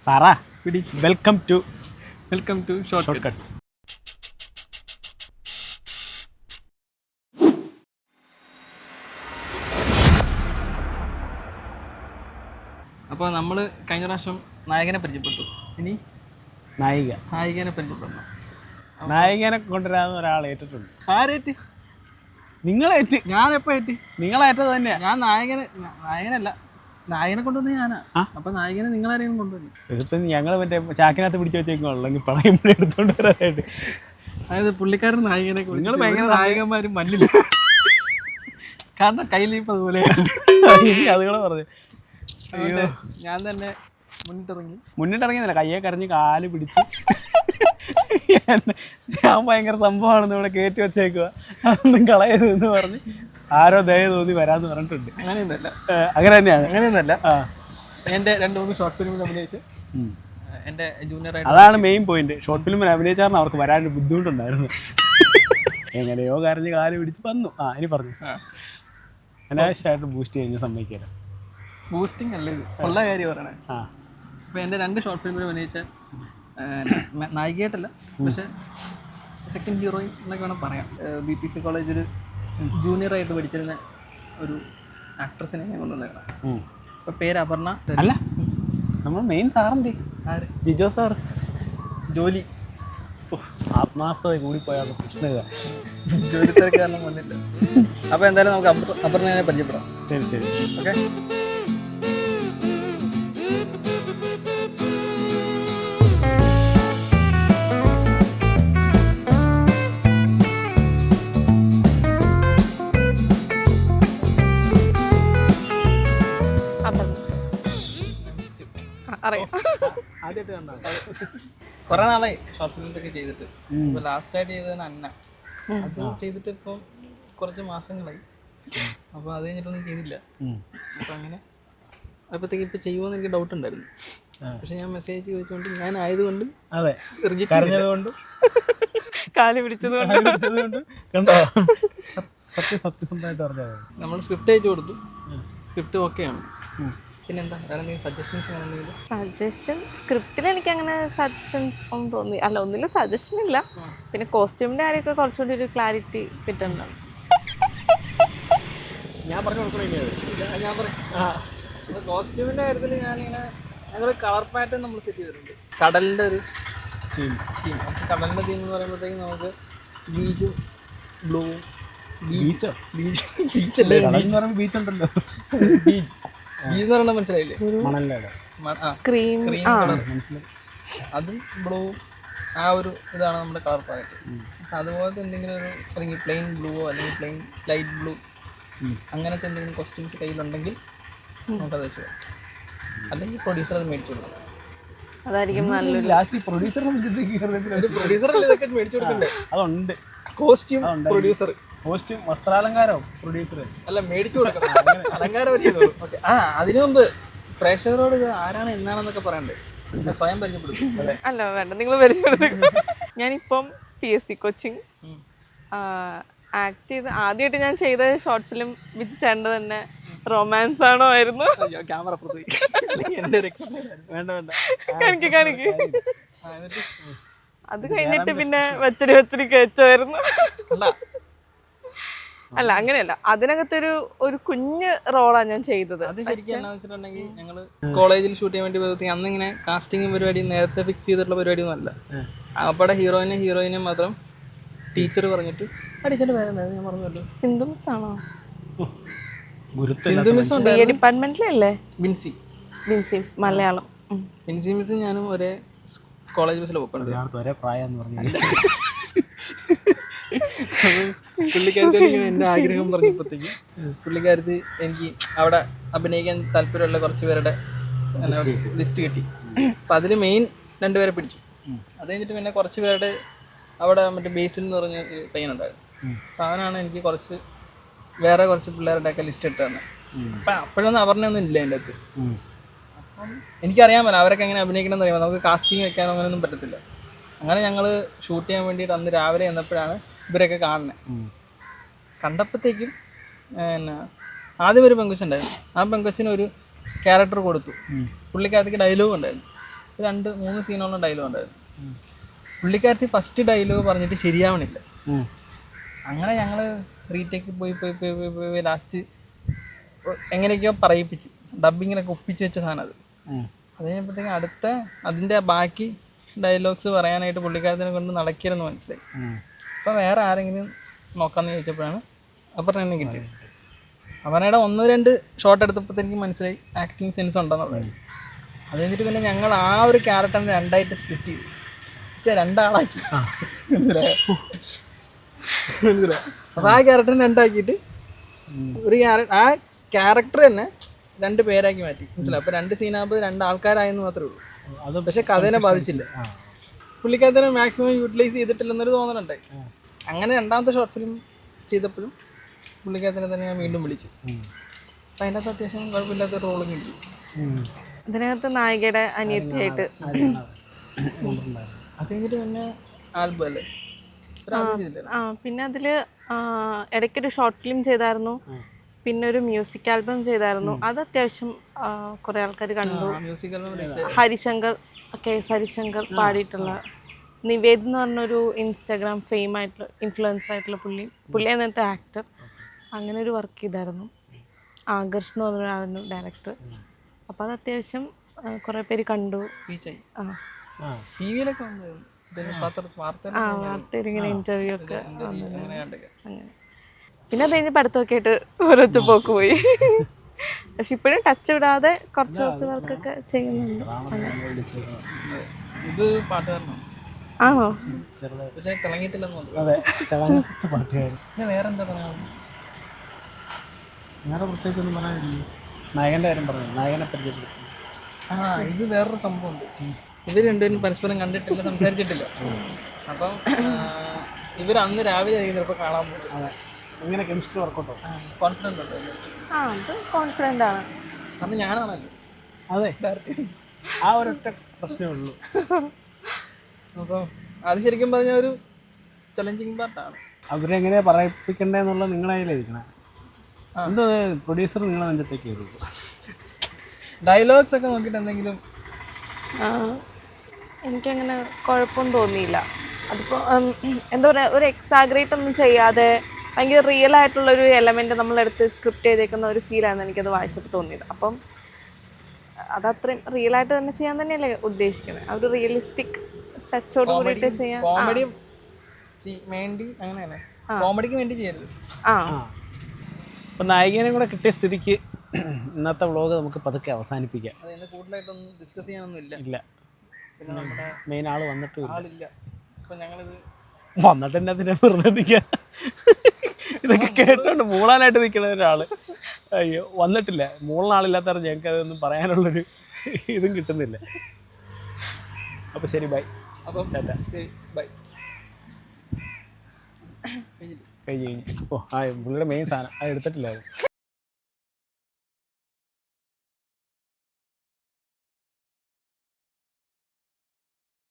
പറ. Welcome to short cuts. അപ്പോൾ നമ്മൾ കഴിഞ്ഞ പ്രാവശ്യം നായകനെ പരിചയപ്പെട്ടു. ഇനി നായികനെ പരിചയപ്പെടണം. നായികനെ കൊണ്ടുവരാന്ന് ഒരാൾ ഏറ്റിട്ടുണ്ട്. ആരേറ്റ്? നിങ്ങളേറ്റ്. ഞാൻ എപ്പോൾ ഏറ്റ്? നിങ്ങളേറ്റത് തന്നെയാ. ഞാൻ നായകനല്ല, നായകനെ കൊണ്ടുവന്ന് ഞാനാ. അപ്പൊ നായകനെ നിങ്ങളാരെയും കൊണ്ടുവന്നു. ഇതിപ്പം ഞങ്ങൾ മറ്റേ ചാക്കിനകത്ത് പിടിച്ചു വെച്ചേക്കുള്ളെങ്കിൽ പറയുമ്പോഴേ എടുത്തോണ്ട് വരാനായിട്ട്. അതായത് പുള്ളിക്കാരൻ നായകനെ നിങ്ങൾ ഭയങ്കര നായകന്മാരും മഞ്ഞില്ല. കാരണം കയ്യിലിപ്പോൾ അതുപോലെ അതുകളെ പറഞ്ഞു. ഞാൻ തന്നെ മുന്നിട്ടിറങ്ങിയതല്ല, കയ്യെ കരഞ്ഞ് കാല് പിടിച്ച് ഞാൻ ഭയങ്കര സംഭവമാണെന്ന് ഇവിടെ കയറ്റി വെച്ചേക്കുക, അതൊന്നും കളയരുതെന്ന് പറഞ്ഞ് ആരോ ദയ തോന്നി വരാന്ന് പറഞ്ഞിട്ടുണ്ട്. അങ്ങനെയൊന്നുമല്ല, അങ്ങനെ തന്നെയാണ്. അങ്ങനെയൊന്നുമല്ല. എൻ്റെ 2-3 ഷോർട്ട് ഫിലിമിൽ അഭിനയിച്ച് എൻ്റെ ജൂനിയറായിട്ട്. അതാണ് മെയിൻ പോയിന്റ്. ഷോർട്ട് ഫിലിമിൽ അഭിനയിച്ചാൽ അവർക്ക് വരാനൊരു ബുദ്ധിമുട്ടുണ്ടായിരുന്നു. എങ്ങനെയോ കരഞ്ഞ് കാല് പിടിച്ച് വന്നു. ഇനി പറഞ്ഞു. അനാവശ്യമായിട്ട് ബൂസ്റ്റ് ചെയ്യുന്ന സമ്മതിക്കില്ല. ബൂസ്റ്റിംഗ് അല്ല, ഇത് ഉള്ള കാര്യം പറയണേ. അപ്പോൾ എൻ്റെ 2 ഷോർട്ട് ഫിലിമിൽ അഭിനയിച്ച നായികയായിട്ടല്ല, പക്ഷേ സെക്കൻഡ് ഹീറോയിൻ എന്നൊക്കെ വേണം പറയാം. BPC കോളേജിൽ ജൂനിയറായിട്ട് പഠിച്ചിരുന്ന ഒരു ആക്ട്രസിനെ ഞാൻ കൊണ്ടുവന്നേക്കണം. അപ്പോൾ പേര് അപർണ. അല്ല, നമ്മൾ മെയിൻ സാറിൻ്റെ ആര്? ജിജോ സാർ. ജോലി ആത്മാർത്ഥത കൂടിപ്പോയാൽ പ്രശ്നമില്ല. ജോലി തിരക്ക് കാരണം വന്നില്ല. അപ്പോൾ എന്തായാലും നമുക്ക് അപർണയെ പരിചയപ്പെടാം. ശരി ശരി, ഓക്കെ. കുറെ നാളായി ഷോർട്ട് ഫിലിമൊക്കെ ചെയ്തിട്ട്. ഇപ്പോൾ ലാസ്റ്റായിട്ട് ചെയ്തതാണ് അന്ന. അത് ചെയ്തിട്ട് ഇപ്പം കുറച്ച് മാസങ്ങളായി. അപ്പോൾ അത് കഴിഞ്ഞിട്ടൊന്നും ചെയ്തില്ല. അപ്പം അങ്ങനെ അപ്പോഴത്തേക്ക് ഇപ്പോൾ ചെയ്യുമോയെന്ന് എനിക്ക് ഡൗട്ട് ഉണ്ടായിരുന്നു. പക്ഷെ ഞാൻ മെസ്സേജ് ചോദിച്ചുകൊണ്ട് ഞാൻ ആയതുകൊണ്ട് കരഞ്ഞതുകൊണ്ട് കാല് പിടിച്ചതുകൊണ്ട് കണ്ടോ സത്യസന്ധമായിട്ട് പറഞ്ഞത്. നമ്മൾ സ്ക്രിപ്റ്റ് അയച്ചു കൊടുത്തു. സ്ക്രിപ്റ്റ് ഓക്കെയാണ്. പിന്നെന്താ വേറെ എന്തെങ്കിലും സജഷൻസ്? സജഷൻ സ്ക്രിപ്റ്റിൽ എനിക്ക് അങ്ങനെ സജഷൻസ് ഒന്നും തോന്നി. അല്ല, ഒന്നിലും സജഷൻ ഇല്ല. പിന്നെ കോസ്റ്റ്യൂമിൻ്റെ കാര്യമൊക്കെ കുറച്ചുകൂടി ഒരു ക്ലാരിറ്റി കിട്ടുന്നുണ്ട്. ഞാൻ പറഞ്ഞു കൊടുക്കണേ. ഞാൻ പറയാം, കോസ്റ്റ്യൂമിൻ്റെ കാര്യത്തിൽ ഞാനിങ്ങനെ ഞങ്ങൾ കളർ പാറ്റേൺ നമ്മൾ സെറ്റ് ചെയ്തിട്ടുണ്ട്. കടലിൻ്റെ ഒരു തീം. കടലിൻ്റെ തീം എന്ന് പറയുമ്പോഴത്തേക്കും നമുക്ക് ബീച്ചും ബ്ലൂവും. ബീച്ചല്ലേ, ബീച്ച് ഉണ്ടല്ലോ. ബീച്ച് എന്ന് പറഞ്ഞാൽ മനസ്സിലായില്ലേ? ക്രീം അതും ബ്ലൂവും ആ ഒരു ഇതാണ് നമ്മുടെ കളർ പാലറ്റ്. അതുപോലത്തെ എന്തെങ്കിലും ഒരു അല്ലെങ്കിൽ പ്ലെയിൻ ബ്ലൂവോ അല്ലെങ്കിൽ പ്ലെയിൻ ലൈറ്റ് ബ്ലൂ അങ്ങനത്തെ എന്തെങ്കിലും കോസ്റ്റ്യൂംസ് കയ്യിലുണ്ടെങ്കിൽ നമുക്കത് വെച്ച് പോകാം. അല്ലെങ്കിൽ പ്രൊഡ്യൂസർ അത് മേടിച്ചു കൊടുക്കണം. അതായിരിക്കും നല്ലൊരു. ലാസ്റ്റ് പ്രൊഡ്യൂസറല്ലേ ഇതൊക്കെ മേടിച്ചു കൊടുക്കണ്ടേ? അതുണ്ട്. കോസ്റ്റ്യൂം പ്രൊഡ്യൂസർ, കോസ്റ്റ്യൂം വസ്ത്രാലങ്കാരോ പ്രൊഡ്യൂസർ അല്ല, മേടിച്ചു കൊടുക്കണം. അലങ്കാരം പറ്റിയതുള്ളൂ. അതിനു മുമ്പ് പ്രേക്ഷകരോട് ഇത് ആരാണ് എന്നാണെന്നൊക്കെ പറയണ്ടേ? സ്വയം പരിചയപ്പെടുത്തും. അല്ല, വേണ്ട, നിങ്ങൾ പരിചയപ്പെടുത്തും. ഞാനിപ്പം PSC കോച്ചിങ് ആക്ട് ചെയ്ത് ആദ്യമായിട്ട് ഞാൻ ചെയ്ത ഷോർട്ട് ഫിലിം വിച്ച് ചേണ്ട തന്നെ റൊമാൻസ് ആണോ ആയിരുന്നു. ക്യാമറ കാണിക്ക്. അത് കഴിഞ്ഞിട്ട് പിന്നെ വെച്ചടി കഴിച്ചായിരുന്നു. അല്ല, അങ്ങനെയല്ല, അതിനകത്തൊരു കുഞ്ഞ് റോളാണ് ഞാൻ ചെയ്തത്. അത് ശരിക്കും എന്താണെന്ന് വെച്ചിട്ടുണ്ടെങ്കിൽ ഞങ്ങൾ കോളേജിൽ ഷൂട്ട് ചെയ്യാൻ വേണ്ടി പോയി അന്ന് ഇങ്ങനെ കാസ്റ്റിംഗ് പരിപാടി നേരത്തെ ഫിക്സ് ചെയ്തിട്ടുള്ള പരിപാടിയൊന്നും അല്ല. അവിടെ ഹീറോയിനും മാത്രം ടീച്ചർ പറഞ്ഞിട്ട് ടീച്ചറിന്റെ പേരെന്തായിരുന്നു ഞാൻ പറഞ്ഞല്ലോ? സിന്ധു മിസ് ആണോ? സിന്ധു മിസ് ഡിപ്പാർട്ട്മെന്റിലല്ലേ? ബിൻസി മിസ് മലയാളം. ബിൻസി മിസ് ഞാനും ഒരേ കോളേജ് ബസ്സിൽ പോയിട്ടുണ്ട്. ഒരേ പ്രായം എന്ന് പറഞ്ഞു. പുള്ളിക്കാരത്തി എൻ്റെ ആഗ്രഹം പറഞ്ഞപ്പോഴത്തേക്ക് പുള്ളിക്കാരത്തി എനിക്ക് അവിടെ അഭിനയിക്കാൻ താല്പര്യമുള്ള കുറച്ച് പേരുടെ ലിസ്റ്റ് കിട്ടി. അപ്പം അതിൽ മെയിൻ 2 പേരെ പിടിച്ചു. അത് കഴിഞ്ഞിട്ട് പിന്നെ കുറച്ച് പേരുടെ അവിടെ മറ്റേ ബേസിൽ എന്ന് പറഞ്ഞ ഒരു പയ്യനുണ്ടായിരുന്നു. അപ്പം അവനാണ് എനിക്ക് വേറെ കുറച്ച് പിള്ളേരുടെയൊക്കെ ലിസ്റ്റ് ഇട്ട് തന്നെ. അപ്പം അപ്പോഴൊന്നും അപർണയൊന്നും ഇല്ല എൻ്റെ അടുത്ത്. അപ്പം എനിക്കറിയാൻ പറ്റില്ല അവരൊക്കെ എങ്ങനെ അഭിനയിക്കണം എന്ന് അറിയാം. നമുക്ക് കാസ്റ്റിംഗ് വെക്കാനോ അങ്ങനെയൊന്നും പറ്റത്തില്ല. അങ്ങനെ ഞങ്ങൾ ഷൂട്ട് ചെയ്യാൻ വേണ്ടിയിട്ട് അന്ന് രാവിലെ ചെന്നപ്പോഴാണ് ഇവരൊക്കെ കാണുന്നത്. കണ്ടപ്പോഴത്തേക്കും ആദ്യം ഒരു പെങ്കൊച്ചുണ്ടായിരുന്നു. ആ പെങ്കൊച്ചിന് ഒരു ക്യാരക്ടർ കൊടുത്തു. പുള്ളിക്കകത്തേക്ക് ഡയലോഗ് ഉണ്ടായിരുന്നു. 2-3 സീനോളം ഡയലോഗ് ഉണ്ടായിരുന്നു. പുള്ളിക്കാരത്തി ഫസ്റ്റ് ഡയലോഗ് പറഞ്ഞിട്ട് ശരിയാവണില്ല. അങ്ങനെ ഞങ്ങൾ റീടേക്ക് പോയി ലാസ്റ്റ് എങ്ങനെയൊക്കെയോ പറയിപ്പിച്ച് ഡബിങ്ങിനൊക്കെ ഒപ്പിച്ച് വെച്ച സാധനം അത്. അത് കഴിഞ്ഞപ്പോഴത്തേക്കും അതിൻ്റെ ബാക്കി ഡയലോഗ്സ് പറയാനായിട്ട് പുള്ളിക്കാരത്തിനെ കൊണ്ട് നടക്കരുതെന്ന് മനസ്സിലായി. അപ്പോൾ വേറെ ആരെങ്കിലും നോക്കാമെന്ന് ചോദിച്ചപ്പോഴാണ് അപർണനെ കിട്ടിയത്. അപർണയുടെ 1-2 ഷോട്ട് എടുത്തപ്പോഴത്തേക്ക് മനസ്സിലായി ആക്ടിങ് സെൻസ് ഉണ്ടെന്നുള്ളത്. അത് കഴിഞ്ഞിട്ട് പിന്നെ ഞങ്ങൾ ആ ഒരു ക്യാരക്ടറിനെ 2ആയിട്ട് സ്പ്ലിറ്റ് ചെയ്തു, 2 ആളാക്കി. മനസ്സിലായോ? അപ്പോൾ ആ ക്യാരക്ടറിനെ 2 ഒരു ആ ക്യാരക്ടർ തന്നെ 2 പേരാക്കി മാറ്റി. മനസ്സിലായി? അപ്പോൾ 2 സീനാകുമ്പോൾ 2 ആൾക്കാരായെന്ന് മാത്രമേ ഉള്ളൂ. അത് പക്ഷെ കഥേനെ ബാധിച്ചില്ല. പുള്ളിക്കാരത്തിനെ മാക്സിമം യൂട്ടിലൈസ് ചെയ്തിട്ടില്ലെന്നൊരു തോന്നലുണ്ടായി. അങ്ങനെ 2ാമത്തെ ഷോർട്ട് ഫിലിം ചെയ്തപ്പോഴും പുള്ളിക്കാരത്തിനെ തന്നെ ഞാൻ വീണ്ടും വിളിച്ചു. അപ്പം അതിനകത്ത് അത്യാവശ്യം കുഴപ്പമില്ലാത്ത റോളും കിട്ടി. ഇതിനകത്ത് നായികയുടെ അനിയത്തിയായിട്ട്. അത് കഴിഞ്ഞിട്ട് പിന്നെ ആൽബം അല്ലേ? പിന്നെ അതിൽ ഇടയ്ക്കൊരു ഷോർട്ട് ഫിലിം ചെയ്തായിരുന്നു, പിന്നെ ഒരു മ്യൂസിക് ആൽബം ചെയ്തായിരുന്നു. അത് അത്യാവശ്യം കുറേ ആൾക്കാർ കണ്ടു. മ്യൂസിക് ആൽബം ഹരിശങ്കർ, ഹരിശങ്കർ പാടിയിട്ടുള്ള നിവേദ് എന്ന് പറഞ്ഞൊരു ഇൻസ്റ്റാഗ്രാം ഫെയിം ആയിട്ടുള്ള ഇൻഫ്ലുവൻസർ ആയിട്ടുള്ള പുള്ളി എന്നത്തെ ആക്ടർ. അങ്ങനെ ഒരു വർക്ക് ചെയ്തായിരുന്നു. ആകർഷ് എന്ന് പറഞ്ഞൊരാളായിരുന്നു ഡയറക്ടർ. അപ്പോൾ അത് അത്യാവശ്യം കുറേ പേര് കണ്ടു. വാർത്തയിൽ ഇങ്ങനെ ഇൻ്റർവ്യൂ ഒക്കെ അങ്ങനെ. പിന്നെ അത് കഴിഞ്ഞ് പഠിത്തമൊക്കെ ആയിട്ട് ഒരൊറ്റ പോക്ക് പോയി. പക്ഷെ ഇപ്പോഴും ടച്ച് വിടാതെ കുറച്ച് വർക്കൊക്കെ ചെയ്യുന്നുണ്ട്. ഇത് പാട്ടുകാരനാണ്. ആണോ? പക്ഷെ തിളങ്ങിയിട്ടില്ലെന്ന് തോന്നുന്നു. പിന്നെ വേറെന്താ പറയാ? വേറെ പ്രത്യേകിച്ചൊന്നും പറയാനില്ല. നായകൻ്റെ കാര്യം പറഞ്ഞു, നായകനെ പരിചയപ്പെടുത്തി. ഇത് വേറൊരു സംഭവമുണ്ട്. ഇവർ രണ്ടുപേരും പരസ്പരം കണ്ടിട്ടില്ല, സംസാരിച്ചിട്ടില്ല. അപ്പം ഇവർ അന്ന് രാവിലെ ആയിരിക്കും ചിലപ്പോൾ കാണാൻ പോകും. എങ്ങനെ കെമിസ്ട്രി വർക്കൗട്ടോ? കോൺഫിഡൻ്റ് ഉണ്ടോ? അത് കോൺഫിഡൻ്റ് ആണ്. കാരണം ഞാനാണല്ലോ. അതെ, ആ ഒരൊറ്റ പ്രശ്നമേ ഉള്ളൂ. അപ്പം അത് ശരിക്കും പറഞ്ഞാൽ ഒരു ചലഞ്ചിങ് പാർട്ടാണ്. അവരെങ്ങനെയാ പറയിപ്പിക്കണ്ടേന്നുള്ള നിങ്ങളുടെ കയ്യിലിരിക്കണേ. എന്തോ പ്രൊഡ്യൂസർ നിങ്ങളെ നെഞ്ചത്തേക്ക് കയറി. ഡയലോഗ്സ് ഒക്കെ നോക്കിയിട്ട് എന്തെങ്കിലും എനിക്കങ്ങനെ കുഴപ്പമൊന്നും തോന്നിയില്ല. അതിപ്പോൾ എന്താ പറയുക, ഒരു എക്സാഗ്രേറ്റ് ഒന്നും ചെയ്യാതെ ഭയങ്കര റിയൽ ആയിട്ടുള്ളൊരു എലമെൻറ്റ് നമ്മളെടുത്ത് സ്ക്രിപ്റ്റ് ചെയ്തേക്കുന്ന ഒരു ഫീലായിരുന്നു എനിക്കത് വായിച്ചപ്പോൾ തോന്നിയത്. അപ്പം അതത്രയും റിയലായിട്ട് തന്നെ ചെയ്യാൻ തന്നെയല്ലേ ഉദ്ദേശിക്കുന്നത്. ആ ഒരു റിയലിസ്റ്റിക് ടച്ചോട് കൂടിയിട്ട് ചെയ്യാൻ. കോമഡി വേണ്ടി അങ്ങനെയാണ്, കോമഡിക്ക് വേണ്ടി ചെയ്യരുത്. അപ്പം നായികനെ കൂടെ കിട്ടിയ സ്ഥിതിക്ക് ഇന്നത്തെ വ്ളോഗ് നമുക്ക് പതുക്കെ അവസാനിപ്പിക്കാം. അതിന് കൂടുതലായിട്ടൊന്നും ഡിസ്കസ് ചെയ്യാനൊന്നും ഇല്ല. പിന്നെ നമ്മുടെ മെയിൻ ആൾ വന്നിട്ടും ആളില്ല. അപ്പം ഞങ്ങളിത് വന്നിട്ട് തന്നെ അതിനെ വെറുതെ നിൽക്കുക. ഇതൊക്കെ കേട്ടോണ്ട് മൂളാനായിട്ട് നിൽക്കുന്ന ഒരാൾ അയ്യോ വന്നിട്ടില്ല. മൂളാൻ ആളില്ലാത്ത ഞങ്ങൾക്ക് അതൊന്നും പറയാനുള്ളൊരു ഇതും കിട്ടുന്നില്ല. അപ്പോൾ ശരി, ബൈ. അപ്പം ബൈ. കഴിഞ്ഞ് ഓ പുള്ളിയുടെ മെയിൻ സാധനം അത് എടുത്തിട്ടില്ലായിരുന്നു.